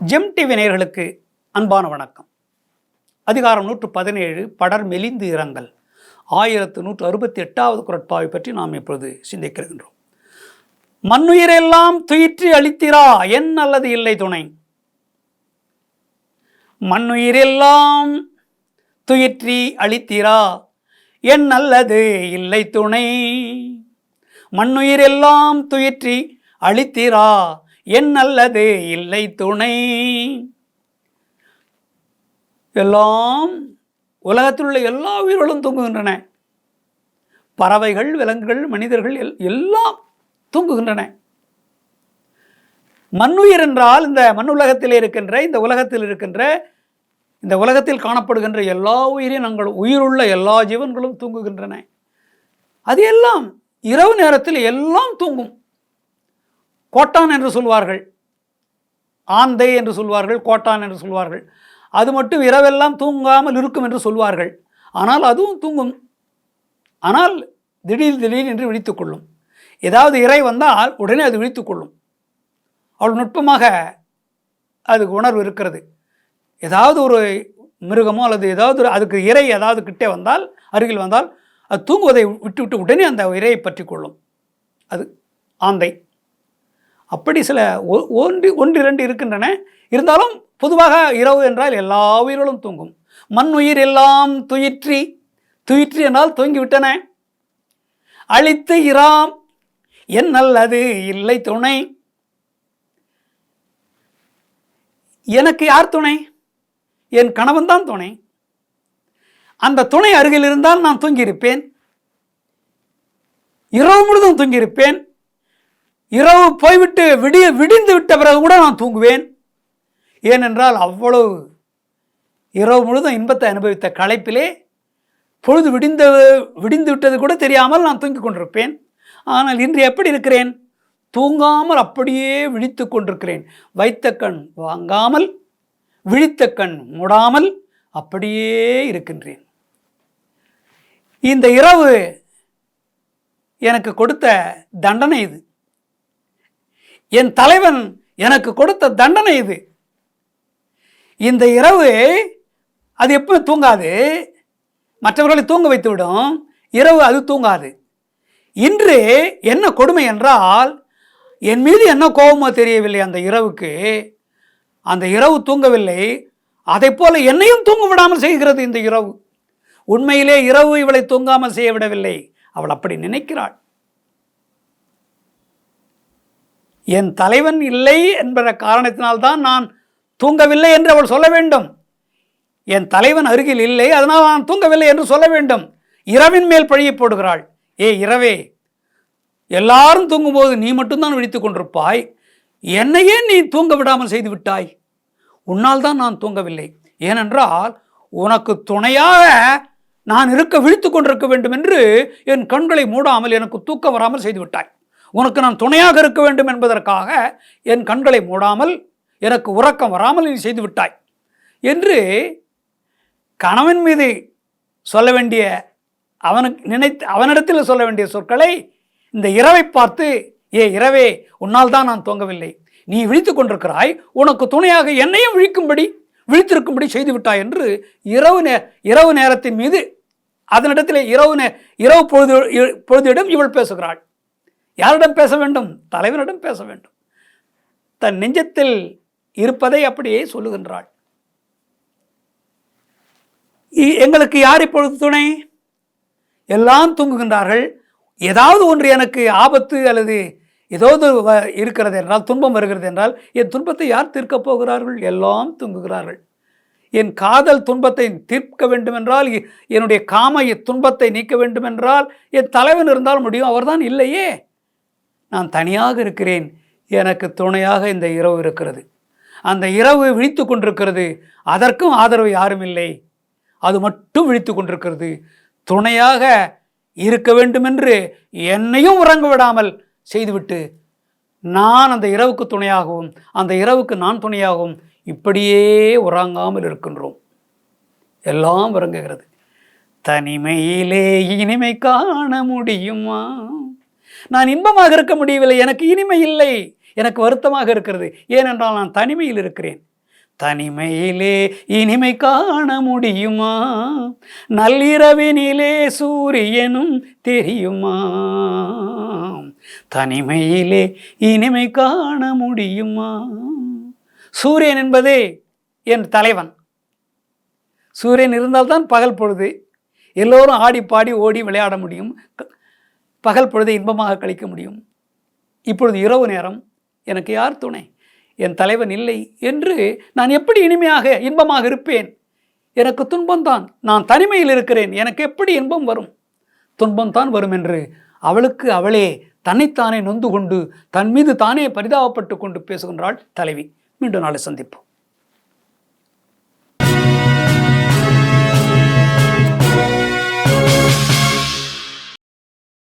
GeM TV நேயர்களுக்கு அன்பான வணக்கம். அதிகாரம் 117 படர் மெலிந்து இரங்கல் 1168வது குறட்பாவை பற்றி நாம் இப்பொழுது சிந்திக்கின்றோம். மண்ணுயிரெல்லாம் துயிற்றி அளித்திரா என் அல்லது இல்லை துணை. மண்ணுயிரெல்லாம் துயிற்றி அளித்திரா என் அல்லது இல்லை துணை. மண்ணுயிரெல்லாம் துயிற்றி அளித்திரா என் அல்லது இல்லை துணை. எல்லாம் உலகத்தில் உள்ள எல்லா உயிர்களும் தூங்குகின்றன. பறவைகள், விலங்குகள், மனிதர்கள் எல்லாம் தூங்குகின்றன. மண்ணுயிர் என்றால் இந்த மண்ணுலகத்தில் இருக்கின்ற இந்த உலகத்தில் காணப்படுகின்ற எல்லா உயிரினங்களும், உயிருள்ள எல்லா ஜீவன்களும் தூங்குகின்றன. அது எல்லாம் இரவு நேரத்தில் எல்லாம் தூங்கும். கோட்டான் என்று சொல்வார்கள், ஆந்தை என்று சொல்வார்கள், கோட்டான் என்று சொல்வார்கள். அது மட்டும் இரவெல்லாம் தூங்காமல் இருக்கும் என்று சொல்வார்கள். ஆனால் அதுவும் தூங்கும். ஆனால் திடீர் என்று விழித்துக்கொள்ளும். ஏதாவது இறை வந்தால் உடனே அது விழித்துக்கொள்ளும். அவ்வளவு நுட்பமாக அதுக்கு உணர்வு இருக்கிறது. ஏதாவது ஒரு மிருகமோ அல்லது ஏதாவது அதுக்கு இறை ஏதாவது கிட்டே வந்தால், அருகில் வந்தால், அது தூங்குவதை விட்டு உடனே அந்த இரையை பற்றி கொள்ளும். அது ஆந்தை. அப்படி சில ஒன்று இரண்டு இருக்கின்றன. இருந்தாலும் பொதுவாக இரவு என்றால் எல்லா உயிர்களும் தூங்கும். மண் உயிர் எல்லாம் துயிற்றி என்றால் தூங்கிவிட்டன. அழித்து இராம் என் அல்லது இல்லை துணை. எனக்கு யார் துணை? என் கணவன் தான் துணை. அந்த துணை அருகில் இருந்தால் நான் தூங்கியிருப்பேன். இரவு முழுதும் தூங்கியிருப்பேன். இரவு போய்விட்டு விடிந்து விட்ட பிறகு கூட நான் தூங்குவேன். ஏனென்றால் அவ்வளவு இரவு முழுதும் இன்பத்தை அனுபவித்த களைப்பிலே பொழுது விடிந்து விட்டது கூட தெரியாமல் நான் தூங்கிக் கொண்டிருப்பேன். ஆனால் இன்று எப்படி இருக்கிறேன்? தூங்காமல் அப்படியே விழித்து கொண்டிருக்கிறேன். வைத்த கண் வாங்காமல், விழித்த கண் மூடாமல் அப்படியே இருக்கின்றேன். இந்த இரவு எனக்கு கொடுத்த தண்டனை இது. என் தலைவன் எனக்கு கொடுத்த தண்டனை இது. இந்த இரவு அது எப்பவும் தூங்காது. மற்றவர்களை தூங்க வைத்து விடும். இரவு அது தூங்காது. இன்று என்ன கொடுமை என்றால், என் மீது என்ன கோபமோ தெரியவில்லை அந்த இரவுக்கு. அந்த இரவு தூங்கவில்லை. அதை போல என்னையும் தூங்க விடாமல் செய்கிறது இந்த இரவு. உண்மையிலே இரவு இவளை தூங்காமல் செய்ய விடவில்லை. அவள் அப்படி நினைக்கிறாள். என் தலைவன் இல்லை என்ற காரணத்தினால்தான் நான் தூங்கவில்லை என்று அவள் சொல்ல வேண்டும். என் தலைவன் அருகில் இல்லை, அதனால் நான் தூங்கவில்லை என்று சொல்ல வேண்டும். இரவின் மேல் பழியை போடுகிறாள். இரவே, எல்லாரும் தூங்கும்போது நீ மட்டும்தான் விழித்துக் கொண்டிருப்பாய். என்னையே நீ தூங்க விடாமல் செய்து விட்டாய். உன்னால் தான் நான் தூங்கவில்லை. ஏனென்றால் உனக்கு துணையாக நான் விழித்து கொண்டிருக்க வேண்டும் என்று என் கண்களை மூடாமல் எனக்கு தூக்கம் வராமல் செய்து விட்டாய். உனக்கு நான் துணையாக இருக்க வேண்டும் என்பதற்காக என் கண்களை மூடாமல் எனக்கு உறக்கம் வராமல் நீ செய்து விட்டாய் என்று கணவன் மீது சொல்ல வேண்டிய, அவனிடத்தில் சொல்ல வேண்டிய சொற்களை இந்த இரவை பார்த்து, இரவே, உன்னால் தான் நான் தூங்கவில்லை, நீ விழித்து கொண்டிருக்கிறாய், உனக்கு துணையாக என்னையும் விழித்திருக்கும்படி செய்து விட்டாய் என்று இரவு நேரத்தின் மீது அதனிடத்தில் இரவு பொழுதிடம் இவள் பேசுகிறாள். யாரிடம் பேச வேண்டும்? தலைவனிடம் பேச வேண்டும். தன் நெஞ்சத்தில் இருப்பதை அப்படியே சொல்லுகின்றாள். எங்களுக்கு யார் இப்பொழுது துணை? எல்லாம் தூங்குகின்றார்கள். ஏதாவது ஒன்று எனக்கு ஆபத்து அல்லது ஏதாவது இருக்கிறது என்றால், துன்பம் வருகிறது என்றால், என் துன்பத்தை யார் தீர்க்கப் போகிறார்கள்? எல்லாம் தூங்குகிறார்கள். என் காதல் துன்பத்தை தீர்க்க வேண்டுமென்றால், என்னுடைய காம துன்பத்தை நீக்க வேண்டுமென்றால் என் தலைவன் இருந்தால் முடியும். அவர்தான் இல்லையே. நான் தனியாக இருக்கிறேன். எனக்கு துணையாக இந்த இரவு இருக்கிறது. அந்த இரவு விழித்து கொண்டிருக்கிறது. அதற்கும் ஆதரவு யாரும் இல்லை. அது மட்டும் விழித்து கொண்டிருக்கிறது. துணையாக இருக்க வேண்டுமென்று என்னையும் உறங்க விடாமல் செய்துவிட்டு, நான் அந்த இரவுக்கு துணையாகவும் அந்த இரவுக்கு நான் துணையாகவும் இப்படியே உறங்காமல் இருக்கின்றோம். எல்லாம் உறங்குகிறது. தனிமையிலே இனிமை காண முடியுமா? நான் இன்பமாக இருக்க முடியவில்லை. எனக்கு இனிமை இல்லை. எனக்கு வருத்தமாக இருக்கிறது. ஏனென்றால் நான் தனிமையில் இருக்கிறேன். தனிமையிலே இனிமை காண முடியுமா? நள்ளிரவினிலே சூரியனும் தெரியுமா? தனிமையிலே இனிமை காண முடியுமா? சூரியன் என்பதே என் தலைவன். சூரியன் இருந்தால்தான் பகல் பொழுது. எல்லோரும் ஆடி பாடி ஓடி விளையாட முடியும். பகல் பொழுதை இன்பமாக கழிக்க முடியும். இப்பொழுது இரவு நேரம். எனக்கு யார் துணை? என் தலைவன் இல்லை என்று நான் எப்படி இனிமையாக இன்பமாக இருப்பேன்? எனக்கு துன்பம்தான். நான் தனிமையில் இருக்கிறேன், எனக்கு எப்படி இன்பம் வரும்? துன்பம்தான் வரும் என்று அவளுக்கு அவளே தன்னைத்தானே நொந்து கொண்டு தன் மீது தானே பரிதாபப்பட்டு கொண்டு பேசுகின்றாள் தலைவி. மீண்டும் நாளை சந்திப்போம்.